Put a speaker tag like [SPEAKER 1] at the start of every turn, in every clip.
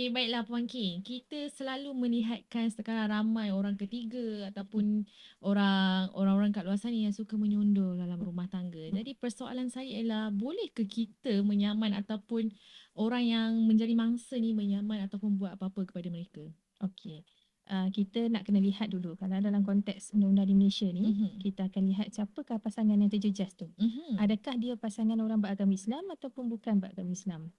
[SPEAKER 1] Okey, baiklah Puan King. Kita selalu melihatkan sekarang ramai orang ketiga ataupun orang-orang kat luar sana yang suka menyundul dalam rumah tangga. Jadi persoalan saya ialah boleh ke kita menyaman ataupun orang yang menjadi mangsa ni menyaman ataupun buat apa-apa kepada mereka?
[SPEAKER 2] Okey. Kita nak kena lihat dulu kalau dalam konteks undang-undang di Malaysia ni,
[SPEAKER 1] Mhm.
[SPEAKER 2] kita akan lihat siapakah pasangan yang terjejas tu.
[SPEAKER 1] Mhm.
[SPEAKER 2] Adakah dia pasangan orang beragama Islam ataupun bukan beragama Islam?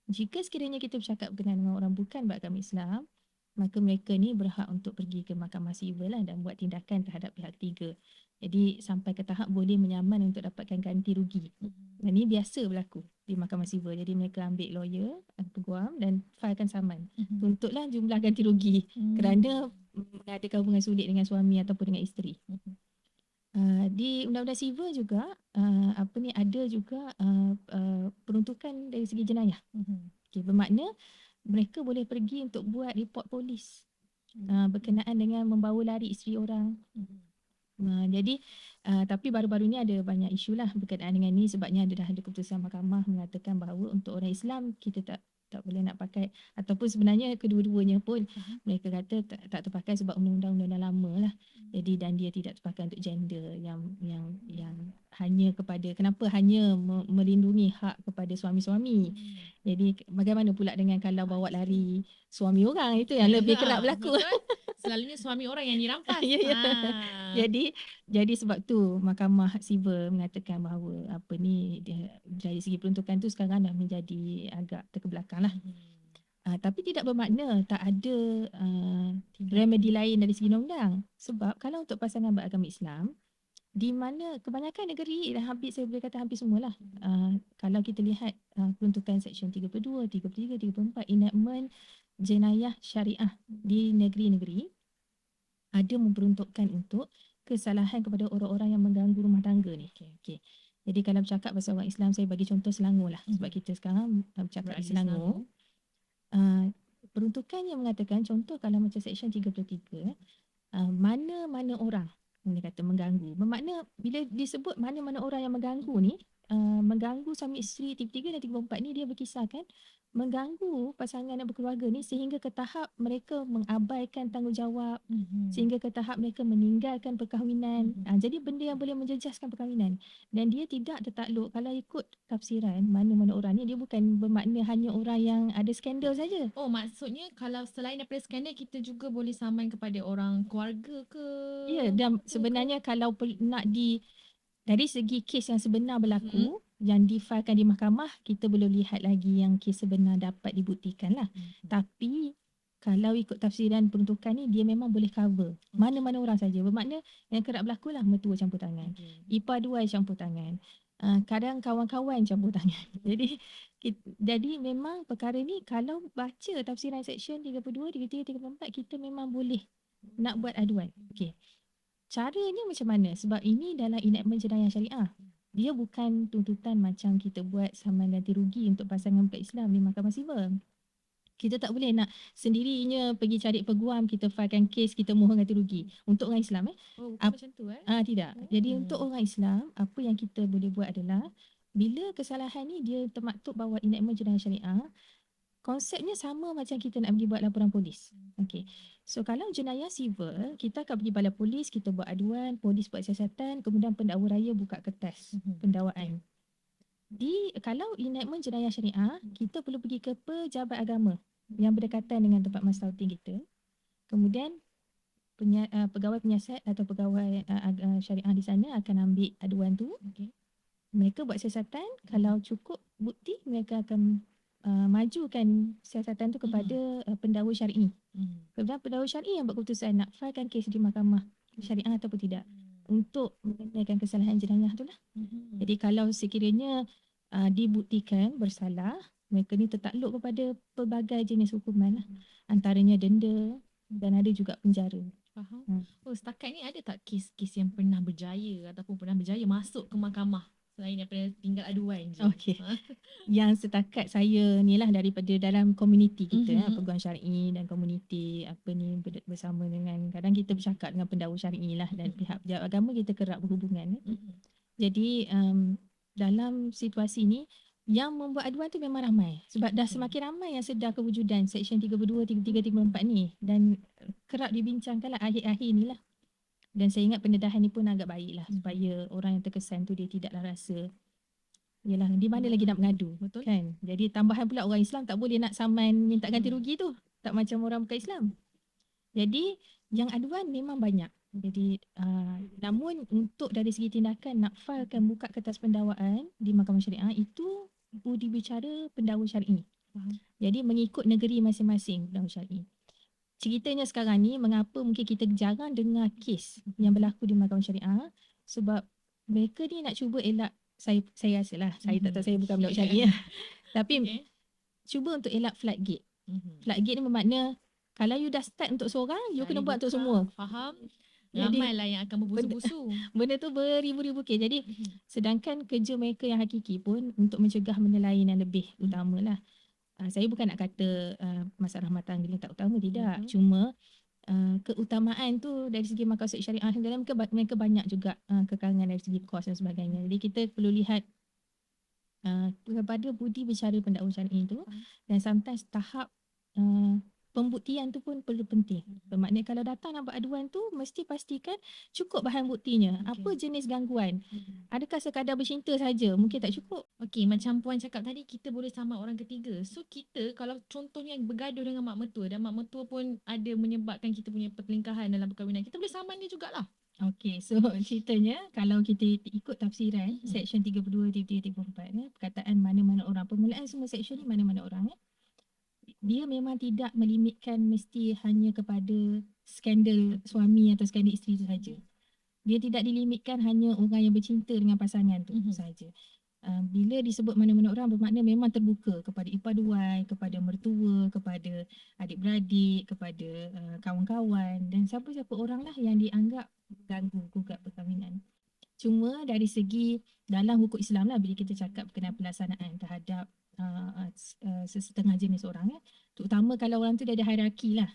[SPEAKER 2] Jika sekiranya kita bercakap berkenaan dengan orang bukan beragama Islam, maka mereka ni berhak untuk pergi ke mahkamah sivil lah dan buat tindakan terhadap pihak ketiga. Jadi sampai ke tahap boleh menyaman untuk dapatkan ganti rugi.
[SPEAKER 1] Mhm.
[SPEAKER 2] Dan ini biasa berlaku di mahkamah sivil. Jadi mereka ambil lawyer, peguam dan filekan saman.
[SPEAKER 1] Mhm.
[SPEAKER 2] Tuntutlah jumlah ganti rugi kerana mengadakan hubungan sulit dengan suami ataupun dengan isteri.
[SPEAKER 1] Mhm.
[SPEAKER 2] Di Undang-Undang Sivil juga ada juga peruntukan dari segi jenayah.
[SPEAKER 1] Mhm.
[SPEAKER 2] Okay, bermakna mereka boleh pergi untuk buat report polis berkenaan dengan membawa lari isteri orang.
[SPEAKER 1] Mhm.
[SPEAKER 2] Jadi tapi baru-baru ni ada banyak isu lah berkenaan dengan ni sebabnya dah ada keputusan mahkamah mengatakan bahawa untuk orang Islam kita tak boleh nak pakai ataupun sebenarnya kedua-duanya pun mereka kata tak terpakai sebab undang-undang lama lah. Jadi dan dia tidak terpakai untuk gender yang hanya kepada kenapa hanya melindungi hak kepada suami-suami. Jadi bagaimana pula dengan kalau bawa lari suami orang itu yang lebih kerap berlaku.
[SPEAKER 1] Betul. Selalunya suami orang yang dirampas.
[SPEAKER 2] Ya, ya. Jadi sebab tu Mahkamah Sivil mengatakan bahawa apa ni dari segi peruntukan tu sekarang dah menjadi agak terkebelakang lah. Tapi tidak bermakna tak ada remedi lain dari segi undang-undang. Sebab kalau untuk pasangan beragama Islam, di mana kebanyakan negeri dah hampir saya boleh kata hampir semualah. Kalau kita lihat peruntukan Seksyen 32, 33, 34 enactment jenayah syariah di negeri-negeri ada memperuntukkan untuk kesalahan kepada orang-orang yang mengganggu rumah tangga ni. Okay. Jadi kalau bercakap pasal orang Islam, saya bagi contoh Selangor lah. Sebab kita sekarang bercakap di Selangor. Peruntukan yang mengatakan contoh kalau macam Seksyen 33, mana-mana orang yang kata mengganggu. Bermakna bila disebut mana-mana orang yang mengganggu ni, mengganggu suami isteri 33 dan 34 ni dia berkisarkan mengganggu pasangan yang berkeluarga ni sehingga ke tahap mereka mengabaikan tanggungjawab, sehingga ke tahap mereka meninggalkan perkahwinan. Jadi benda yang boleh menjejaskan perkahwinan. Dan dia tidak tertakluk kalau ikut tafsiran mana-mana orang ni dia bukan bermakna hanya orang yang ada skandal saja.
[SPEAKER 1] Oh, maksudnya kalau selain daripada skandal kita juga boleh saman kepada orang keluarga ke?
[SPEAKER 2] Ya, dan sebenarnya kalau nak dari segi kes yang sebenar berlaku, yang difailkan di mahkamah, kita belum lihat lagi yang kes sebenar dapat dibuktikan lah. Tapi kalau ikut tafsiran peruntukan ni, dia memang boleh cover mana-mana orang saja. Bermakna yang kerap berlaku lah mertua campur tangan, ipar dua campur tangan, kadang kawan-kawan campur tangan. Jadi memang perkara ni kalau baca tafsiran Seksyen 32, 33, 34, kita memang boleh nak buat aduan. Okey. Caranya macam mana? Sebab ini dalam enactment jenayah syariah. Dia bukan tuntutan macam kita buat saman ganti rugi untuk pasangan bukan Islam di mahkamah sivil. Kita tak boleh nak sendirinya pergi cari peguam, kita filekan kes, kita mohon ganti rugi. Untuk orang Islam
[SPEAKER 1] Oh, bukan macam tu
[SPEAKER 2] tidak. Jadi untuk orang Islam, apa yang kita boleh buat adalah bila kesalahan ni dia termaktub bawah enactment jenayah syariah, konsepnya sama macam kita nak pergi buat laporan polis. Okey. So kalau jenayah sivil, kita akan pergi balai polis, kita buat aduan, polis buat siasatan, kemudian pendakwa raya buka kertas pendakwaan. Kalau enactment jenayah syariah, kita perlu pergi ke pejabat agama yang berdekatan dengan tempat masjid kita. Kemudian pegawai penyiasat atau pegawai syariah di sana akan ambil aduan tu. Mereka buat siasatan, kalau cukup bukti mereka akan majukan siasatan tu kepada pendakwa syar'i. Kemudian pendakwa syar'i yang buat keputusan nak filekan kes di mahkamah syariah ataupun tidak untuk mengenaikan kesalahan jenayah tu lah. Jadi kalau sekiranya dibuktikan bersalah, mereka ni tertakluk kepada pelbagai jenis hukuman lah. Antaranya denda dan ada juga penjara.
[SPEAKER 1] Faham. Oh, setakat ni ada tak kes-kes yang pernah berjaya ataupun pernah berjaya masuk ke mahkamah selain daripada tinggal aduan je?
[SPEAKER 2] Okey. Yang setakat saya ni lah daripada dalam komuniti kita, peguam syar'i dan komuniti bersama dengan, kadang kita bercakap dengan pendakwa syar'i lah dan pihak pejabat agama kita kerap berhubungan. Jadi dalam situasi ni Yang membuat aduan tu memang ramai. Sebab dah semakin ramai yang sedar kewujudan Seksyen 32, 33, 34 ni. Dan kerap dibincangkan lah akhir-akhir ni lah. Dan saya ingat pendedahan ni pun agak baik lah. Supaya orang yang terkesan tu dia tidaklah rasa, yalah, di mana lagi nak mengadu.
[SPEAKER 1] Betul.
[SPEAKER 2] Kan? Jadi tambahan pula orang Islam tak boleh nak saman minta ganti rugi tu. Tak macam orang bukan Islam. Jadi yang aduan memang banyak. Jadi namun untuk dari segi tindakan nak filekan buka kertas pendakwaan di Mahkamah Syariah itu budi bicara pendakwa syar'i. Jadi mengikut negeri masing-masing pendakwa syar'i. Ceritanya sekarang ni mengapa mungkin kita jarang dengar kes yang berlaku di Mahkamah Syariah sebab mereka ni nak cuba elak, saya rasa lah, saya tak tahu, saya bukan pendakwa syar'i lah. Tapi cuba untuk elak floodgate. Floodgate ni bermakna kalau you dah start untuk seorang, you kena buat untuk semua.
[SPEAKER 1] Faham?
[SPEAKER 2] Jadi,
[SPEAKER 1] Ramailah yang akan berbusu-busu.
[SPEAKER 2] Benda tu beribu-ribu kes. Jadi sedangkan kerja mereka yang hakiki pun untuk mencegah benda lain yang lebih utamalah. Saya bukan nak kata masalah rumah tangga ni tak utama, tidak. Cuma keutamaan tu dari segi maqasid syariah dalam mereka banyak juga kekalangan dari segi kos dan sebagainya. Jadi kita perlu lihat kepada budi bicara pendakwa syar'i tu dan sometimes tahap pembuktian tu pun perlu penting. Bermakna kalau datang nak buat aduan tu mesti pastikan cukup bahan buktinya. Apa jenis gangguan? Adakah sekadar bercinta saja? Mungkin tak cukup.
[SPEAKER 1] Okey, macam puan cakap tadi, kita boleh sama orang ketiga. So kita kalau contohnya bergaduh dengan mak mertua dan mak mertua pun ada menyebabkan kita punya pertelingkahan dalam perkahwinan, kita boleh saman dia jugalah.
[SPEAKER 2] Okey, so ceritanya kalau kita ikut tafsiran Seksyen 32, 33, 34 perkataan mana-mana orang, permulaan semua seksyen ni mana-mana orang dia memang tidak melimitkan mesti hanya kepada skandal suami atau skandal isteri itu saja. Dia tidak dilimitkan hanya orang yang bercinta dengan pasangan tu saja. Bila disebut mana-mana orang bermakna memang terbuka kepada ipar duai, kepada mertua, kepada adik-beradik, kepada kawan-kawan dan siapa-siapa orang lah yang dianggap ganggu gugat perkahwinan. Cuma dari segi dalam hukum Islam lah bila kita cakap berkenaan pelaksanaan terhadap sesetengah jenis orang terutama kalau orang tu dia ada hierarki lah.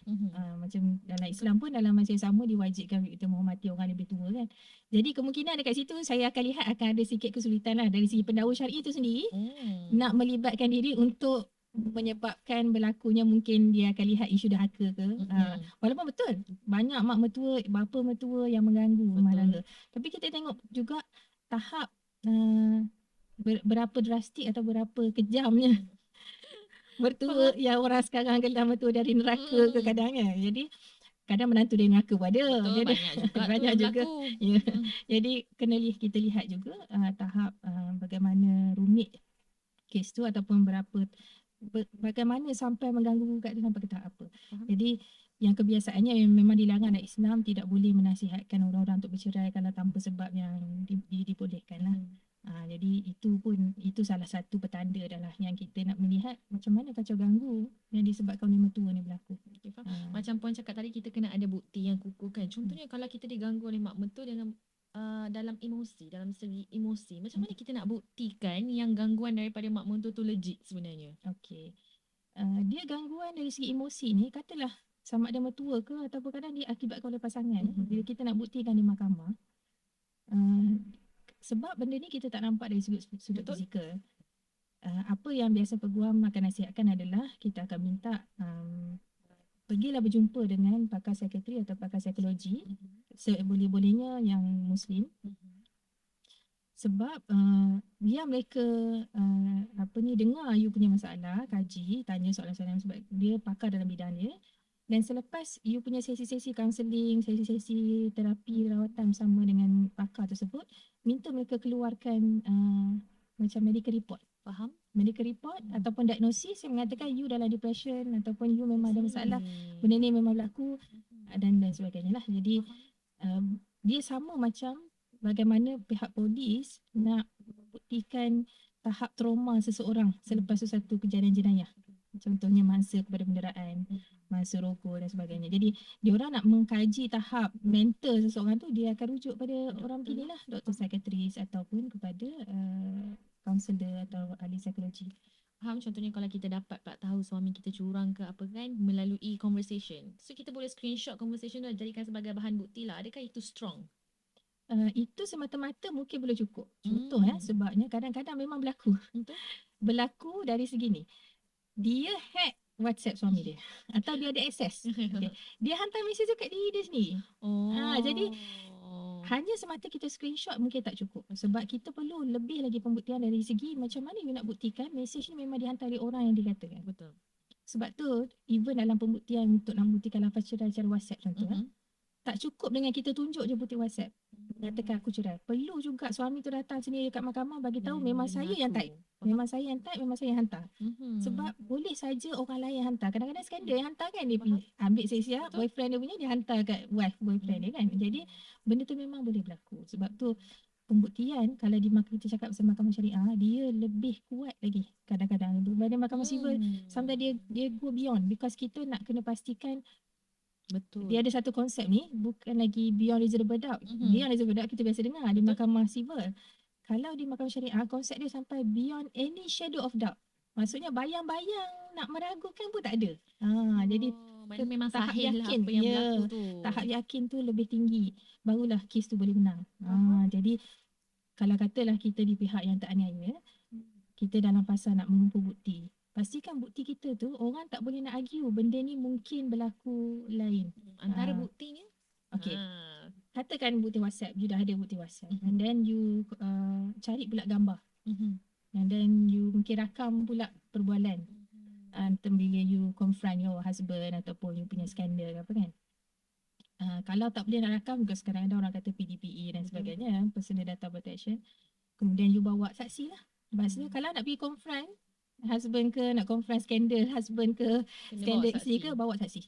[SPEAKER 2] Macam dalam Islam pun dalam masa yang sama diwajibkan kita menghormati orang lebih tua kan. Jadi kemungkinan dekat situ saya akan lihat akan ada sikit kesulitan lah dari segi pendakwa syar'i tu sendiri nak melibatkan diri untuk menyebabkan berlakunya mungkin dia akan lihat isu dahaka ke. Walaupun betul banyak mak mertua, bapa mertua yang mengganggu rumah tangga. Tapi kita tengok juga tahap berapa drastik atau berapa kejamnya mertua yang orang sekarang gelar mertua dari neraka ke kadang kan. Jadi kadang menantu dari neraka pun ada.
[SPEAKER 1] Betul,
[SPEAKER 2] jadi,
[SPEAKER 1] banyak juga
[SPEAKER 2] banyak juga. Ya. Jadi kena kita lihat juga tahap bagaimana rumit kes tu ataupun bagaimana sampai mengganggu gugat tu sampai ke tahap apa. Jadi yang kebiasaannya memang dilarang dalam Islam, tidak boleh menasihatkan orang-orang untuk bercerai kalau tanpa sebab yang dibolehkan lah. Jadi itu salah satu petanda adalah yang kita nak melihat macam mana kacau ganggu yang disebabkan oleh mertua ni berlaku.
[SPEAKER 1] Macam puan cakap tadi, kita kena ada bukti yang kukuh kan. Contohnya kalau kita diganggu oleh mak mertua dalam segi emosi, macam mana kita nak buktikan yang gangguan daripada mak mertua tu legit sebenarnya?
[SPEAKER 2] Okey. Dia gangguan dari segi emosi ni katalah sama ada mertua ke ataupun kadang dia akibatkan oleh pasangan. Bila kita nak buktikan di mahkamah, sebab benda ni kita tak nampak dari sudut fizikal. Apa yang biasa peguam akan nasihatkan adalah kita akan minta pergilah berjumpa dengan pakar psikiatri atau pakar psikologi, seboleh-bolehnya yang Muslim. Sebab biar mereka dengar you punya masalah, kaji, tanya soalan-soalan sebab dia pakar dalam bidang dia. Dan selepas you punya sesi-sesi kaunseling, sesi-sesi terapi rawatan bersama dengan pakar tersebut, minta mereka keluarkan macam medical report.
[SPEAKER 1] Faham?
[SPEAKER 2] Medical report ataupun diagnosis yang mengatakan you dalam depression ataupun you memang ada masalah, benda ni memang berlaku dan sebagainya lah. Jadi dia sama macam bagaimana pihak polis nak membuktikan tahap trauma seseorang selepas sesuatu kejadian jenayah. Contohnya mangsa kepada penderaan, mangsa rogol dan sebagainya. Jadi diorang nak mengkaji tahap mental seseorang tu, dia akan rujuk pada orang begini lah, doktor psikiatris ataupun kepada kaunselor atau ahli psikologi.
[SPEAKER 1] Faham? Contohnya kalau kita dapat tak tahu suami kita curang ke apa kan melalui conversation. So kita boleh screenshot conversation tu dan jadikan sebagai bahan bukti lah. Adakah itu strong?
[SPEAKER 2] Itu semata-mata mungkin boleh cukup. Contoh sebabnya kadang-kadang memang berlaku. berlaku dari segi ni. Dia hack WhatsApp suami dia atau dia ada akses. Okay. Dia hantar mesej tu kat diri dia sendiri. Jadi hanya semata kita screenshot mungkin tak cukup. Sebab kita perlu lebih lagi pembuktian dari segi macam mana you nak buktikan mesej ni memang dihantar oleh orang yang dikatakan.
[SPEAKER 1] Betul.
[SPEAKER 2] Sebab tu even dalam pembuktian untuk nak membuktikan lafaz cerai secara WhatsApp contoh, tak cukup dengan kita tunjuk je bukti WhatsApp. Katakan aku cerai. Perlu juga suami tu datang sendiri dekat mahkamah bagi tahu memang saya yang type. Memang saya yang type, memang saya yang hantar. Sebab boleh saja orang lain yang hantar. Kadang-kadang skandal yang hantar kan, dia ambil siap-siap boyfriend dia punya, dia hantar kat wife boyfriend dia kan. Jadi benda tu memang boleh berlaku. Sebab tu pembuktian kalau di kita cakap pasal mahkamah syariah, dia lebih kuat lagi kadang-kadang berbanding mahkamah sivil. Sometimes dia go beyond because kita nak kena pastikan.
[SPEAKER 1] Betul.
[SPEAKER 2] Dia ada satu konsep ni, bukan lagi beyond reasonable doubt. Beyond reasonable doubt kita biasa dengar di mahkamah sivil. Kalau di mahkamah syariah, konsep dia sampai beyond any shadow of doubt. Maksudnya bayang-bayang nak meragukan pun tak ada. Jadi
[SPEAKER 1] memang
[SPEAKER 2] tahap
[SPEAKER 1] sahih lah
[SPEAKER 2] yakin
[SPEAKER 1] apa yang berlaku tu.
[SPEAKER 2] Tahap yakin tu lebih tinggi. Barulah kes tu boleh menang. Jadi kalau katalah kita di pihak yang tak aniaya, kita dalam fasa nak mengumpul bukti. Pastikan bukti kita tu orang tak boleh nak argue benda ni mungkin berlaku lain.
[SPEAKER 1] Antara buktinya?
[SPEAKER 2] Okay. Katakan bukti WhatsApp, you dah ada bukti WhatsApp. And then you cari pula gambar. And then you mungkin rakam pula perbualan. Bila you confront your husband ataupun you punya skandal apa kan. Kalau tak boleh nak rakam, because sekarang ada orang kata PDPA dan sebagainya, Personal Data Protection. Kemudian you bawa saksi lah. Maksudnya kalau nak pergi confront husband ke, nak confront skandal husband ke, skandal isteri ke, bawa saksi.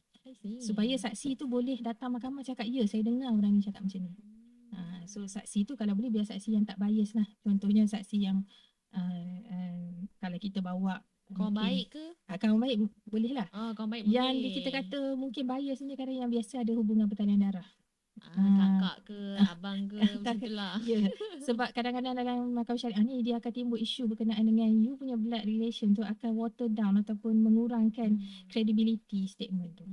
[SPEAKER 2] Supaya saksi tu boleh datang mahkamah cakap, ya saya dengar orang ni cakap macam ni. So saksi tu kalau boleh biar saksi yang tak bias lah. Contohnya saksi yang kalau kita bawa
[SPEAKER 1] kawan baik ke?
[SPEAKER 2] Kawan baik boleh lah.
[SPEAKER 1] Kawan baik
[SPEAKER 2] yang
[SPEAKER 1] boleh.
[SPEAKER 2] Kita kata mungkin bias ni kadang yang biasa ada hubungan pertalian darah.
[SPEAKER 1] Kakak ke, abang ke, macam tu lah.
[SPEAKER 2] Ya, sebab kadang-kadang dalam mahkamah syariah ni dia akan timbul isu berkenaan dengan you punya blood relation tu akan water down ataupun mengurangkan credibility statement tu.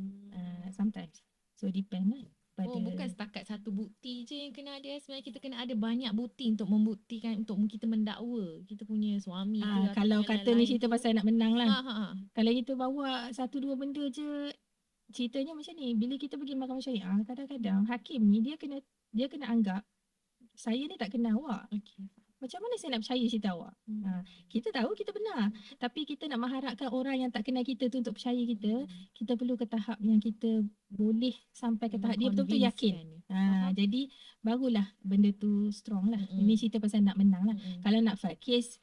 [SPEAKER 2] Sometimes. So depend lah pada.
[SPEAKER 1] Bukan setakat satu bukti je yang kena ada. Sebenarnya kita kena ada banyak bukti untuk membuktikan, untuk kita mendakwa kita punya suami ke.
[SPEAKER 2] Kalau kata ni cerita pasal nak menang lah. Kalau kita bawa satu dua benda je, ceritanya macam ni, bila kita pergi mahkamah syariah, kadang-kadang hakim ni dia kena anggap saya ni tak kenal awak. Macam mana saya nak percaya cerita awak? Kita tahu kita benar, tapi kita nak mengharapkan orang yang tak kenal kita tu untuk percaya kita, kita perlu ke tahap yang kita boleh sampai ke tahap dia betul-betul yakin. Jadi barulah benda tu strong lah. Ini cerita pasal nak menang lah. Kalau nak fight case,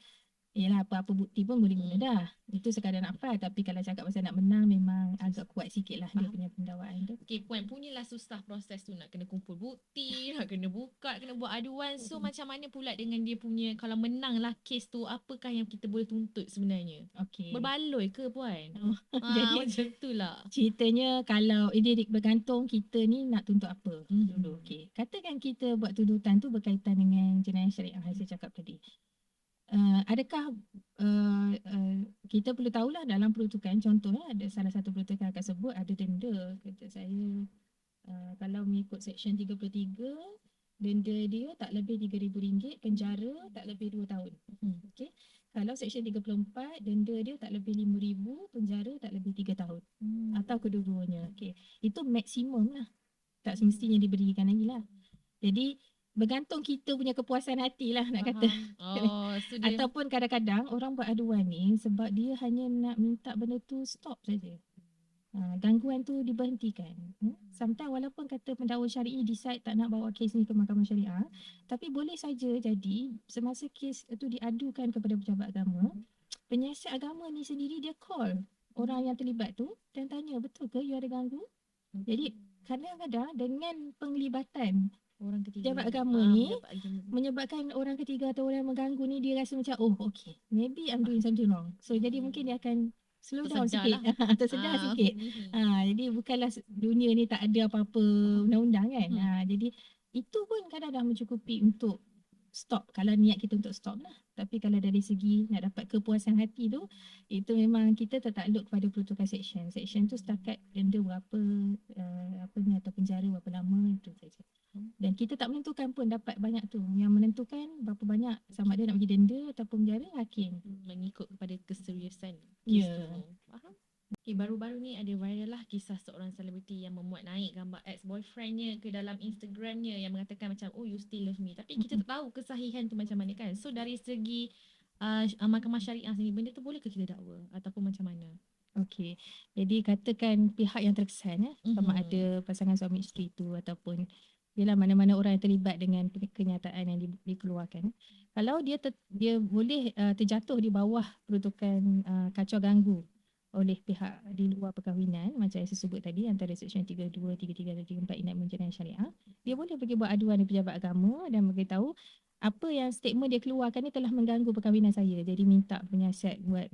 [SPEAKER 2] yalah apa-apa bukti pun boleh guna dah. Itu sekadar nak fight. Tapi kalau cakap pasal nak menang, memang agak kuat sikit lah dia punya pendakwaan tu.
[SPEAKER 1] Okay, Puan, punyalah susah proses tu. Nak kena kumpul bukti, nak kena buka, kena buat aduan. So macam mana pula dengan dia punya, kalau menang lah kes tu, apakah yang kita boleh tuntut sebenarnya? Berbaloi ke, Puan? Jadi macam tu lah
[SPEAKER 2] ceritanya. Kalau dia bergantung kita ni nak tuntut apa dulu. Katakan kita buat tuntutan tu berkaitan dengan jenayah syariah yang saya cakap tadi. Adakah kita perlu tahulah dalam peruntukan, contohnya ada salah satu peruntukan akan sebut ada denda. Kata saya kalau mengikut Seksyen 33, denda dia tak lebih RM3,000, penjara tak lebih 2 tahun. Kalau Seksyen 34, denda dia tak lebih RM5,000, penjara tak lebih 3 tahun. Atau kedua-duanya. Itu maksimum lah. Tak semestinya diberikan lagi lah. Jadi bergantung kita punya kepuasan hati lah nak kata. Ataupun kadang-kadang orang buat aduan ni sebab dia hanya nak minta benda tu stop saja. Gangguan tu diberhentikan. Sometimes walaupun kata pendakwa syari'i decide tak nak bawa kes ni ke mahkamah syariah, tapi boleh saja jadi semasa kes itu diadukan kepada pejabat agama, penyiasat agama ni sendiri dia call orang yang terlibat tu dan tanya, betul ke you ada ganggu? Jadi kadang-kadang dengan penglibatan orang ketiga, pejabat agama ni menyebabkan orang ketiga atau orang yang mengganggu ni dia rasa macam, oh okay, maybe I'm doing something wrong. So jadi mungkin dia akan slow down sikit, tersedar sikit. Jadi bukanlah dunia ni tak ada apa-apa undang-undang kan. Jadi itu pun kadang-kadang mencukupi untuk stop, kalau niat kita untuk stop lah. Tapi kalau dari segi nak dapat kepuasan hati tu, itu memang kita tertakluk kepada protokol section. Section tu setakat denda berapa, apa ni, atau penjara berapa lama, itu saja. Dan kita tak menentukan pun dapat banyak tu. Yang menentukan berapa banyak, sama ada nak bagi denda ataupun penjara, hakim.
[SPEAKER 1] Mengikut kepada keseriusan
[SPEAKER 2] Ya.
[SPEAKER 1] kes tu. Faham? Okay, baru-baru ni ada viral lah kisah seorang selebriti yang memuat naik gambar ex-boyfriendnya ke dalam Instagramnya yang mengatakan macam, oh you still love me. Tapi kita tak tahu kesahihan tu macam mana kan. So dari segi mahkamah syariah sendiri, benda tu boleh ke kita dakwa ataupun macam mana?
[SPEAKER 2] Okey. Jadi katakan pihak yang terkesan sama ada pasangan suami isteri tu ataupun ialah mana-mana orang yang terlibat dengan kenyataan yang dikeluarkan. Kalau dia boleh terjatuh di bawah peruntukan kacau ganggu oleh pihak di luar perkahwinan macam yang saya sebut tadi, antara Seksyen 32, 33 dan 34 Enakmen Jenayah Syariah, dia boleh pergi buat aduan di pejabat agama dan beritahu apa yang statement dia keluarkan ni telah mengganggu perkahwinan saya. Jadi minta penyiasat buat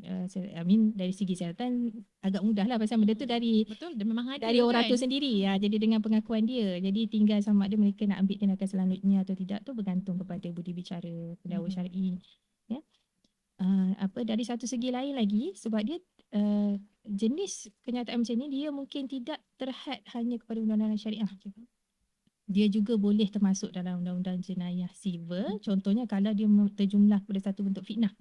[SPEAKER 2] dari segi kesihatan agak mudah lah pasal benda tu dari
[SPEAKER 1] Betul, dia memang ada
[SPEAKER 2] dari orang
[SPEAKER 1] kan?
[SPEAKER 2] tu sendiri. Jadi dengan pengakuan dia. Jadi tinggal sama ada mereka nak ambil tindakan selanjutnya atau tidak tu bergantung kepada budi bicara pendakwa syar'i. Ya. Dari satu segi lain lagi, sebab dia jenis kenyataan macam ni dia mungkin tidak terhad hanya kepada undang-undang syariah. Dia juga boleh termasuk dalam undang-undang jenayah sivil. Contohnya kalau dia terjumlah pada satu bentuk fitnah.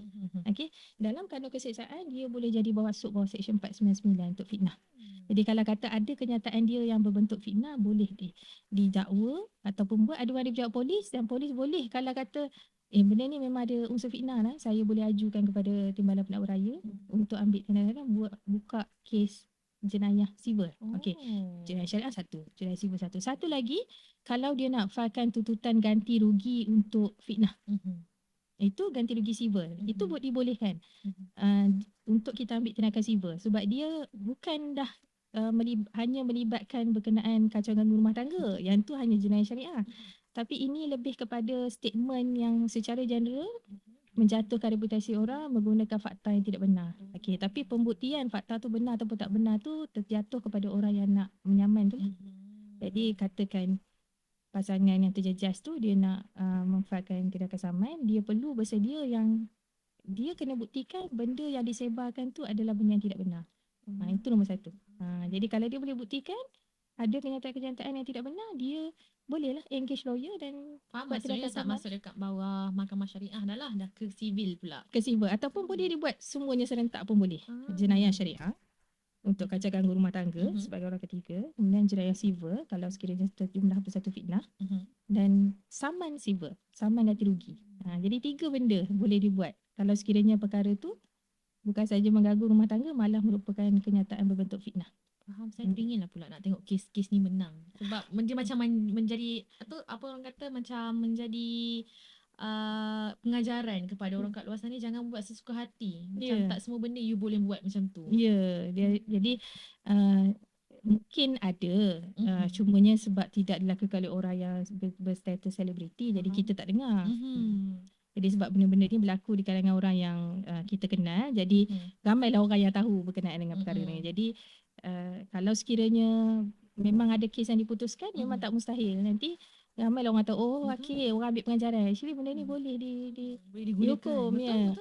[SPEAKER 2] Okey, dalam kanun keseksaan dia boleh jadi masuk bawah Seksyen 499 untuk fitnah. Jadi kalau kata ada kenyataan dia yang berbentuk fitnah, boleh didakwa ataupun buat aduan di pihak polis, dan polis boleh kalau kata benda ni memang ada unsur fitnah lah, saya boleh ajukan kepada Timbalan Pendakwa Raya untuk ambil tindakan buka kes jenayah sivil. Okey. Jenayah syariah satu, jenayah sivil satu. Satu lagi, kalau dia nak filekan tuntutan ganti rugi untuk fitnah. Itu ganti rugi sivil. Itu dibolehkan. Untuk kita ambil tindakan sivil sebab dia bukan dah hanya melibatkan berkenaan kacau ganggu rumah tangga. Yang tu hanya jenayah syariah. Tapi ini lebih kepada statement yang secara general menjatuhkan reputasi orang menggunakan fakta yang tidak benar. Okey, tapi pembuktian fakta tu benar ataupun tak benar tu terjatuh kepada orang yang nak menyaman tu. Jadi katakan pasangan yang terjejas tu dia nak memfailkan tindakan saman, dia perlu bersedia yang dia kena buktikan benda yang disebarkan tu adalah benda yang tidak benar. Itu nombor satu. Jadi kalau dia boleh buktikan ada kenyataan-kenyataan yang tidak benar, dia bolehlah engage lawyer dan
[SPEAKER 1] buat maksudnya tak masuk dekat bawah mahkamah syariah dah ke sivil pula.
[SPEAKER 2] Ke sivil ataupun boleh dibuat semuanya serentak pun boleh. Jenayah syariah untuk kacau ganggu rumah tangga sebagai orang ketiga, kemudian jenayah sivil kalau sekiranya terjumlah bersatu fitnah, dan saman sivil, saman ganti rugi. Jadi 3 benda boleh dibuat kalau sekiranya perkara tu bukan saja mengganggu rumah tangga, malah merupakan kenyataan berbentuk fitnah.
[SPEAKER 1] Faham, saya inginlah pula nak tengok kes-kes ni menang. Sebab dia macam menjadi apa orang kata, macam menjadi pengajaran kepada orang kat luar sana, jangan buat sesuka hati. Macam tak semua benda you boleh buat macam tu.
[SPEAKER 2] Jadi mungkin ada, cumanya sebab tidak dilakukan oleh orang yang berstatus selebriti, jadi kita tak dengar. Jadi sebab benda-benda ni berlaku di kalangan orang yang kita kenal, jadi ramailah orang yang tahu berkenaan dengan perkara ni. Jadi kalau sekiranya memang ada kes yang diputuskan, memang tak mustahil nanti ramailah orang tahu, oh okey, orang ambil pengajaran. Actually benda ni boleh
[SPEAKER 1] digunakan.
[SPEAKER 2] dihukum.
[SPEAKER 1] Betul.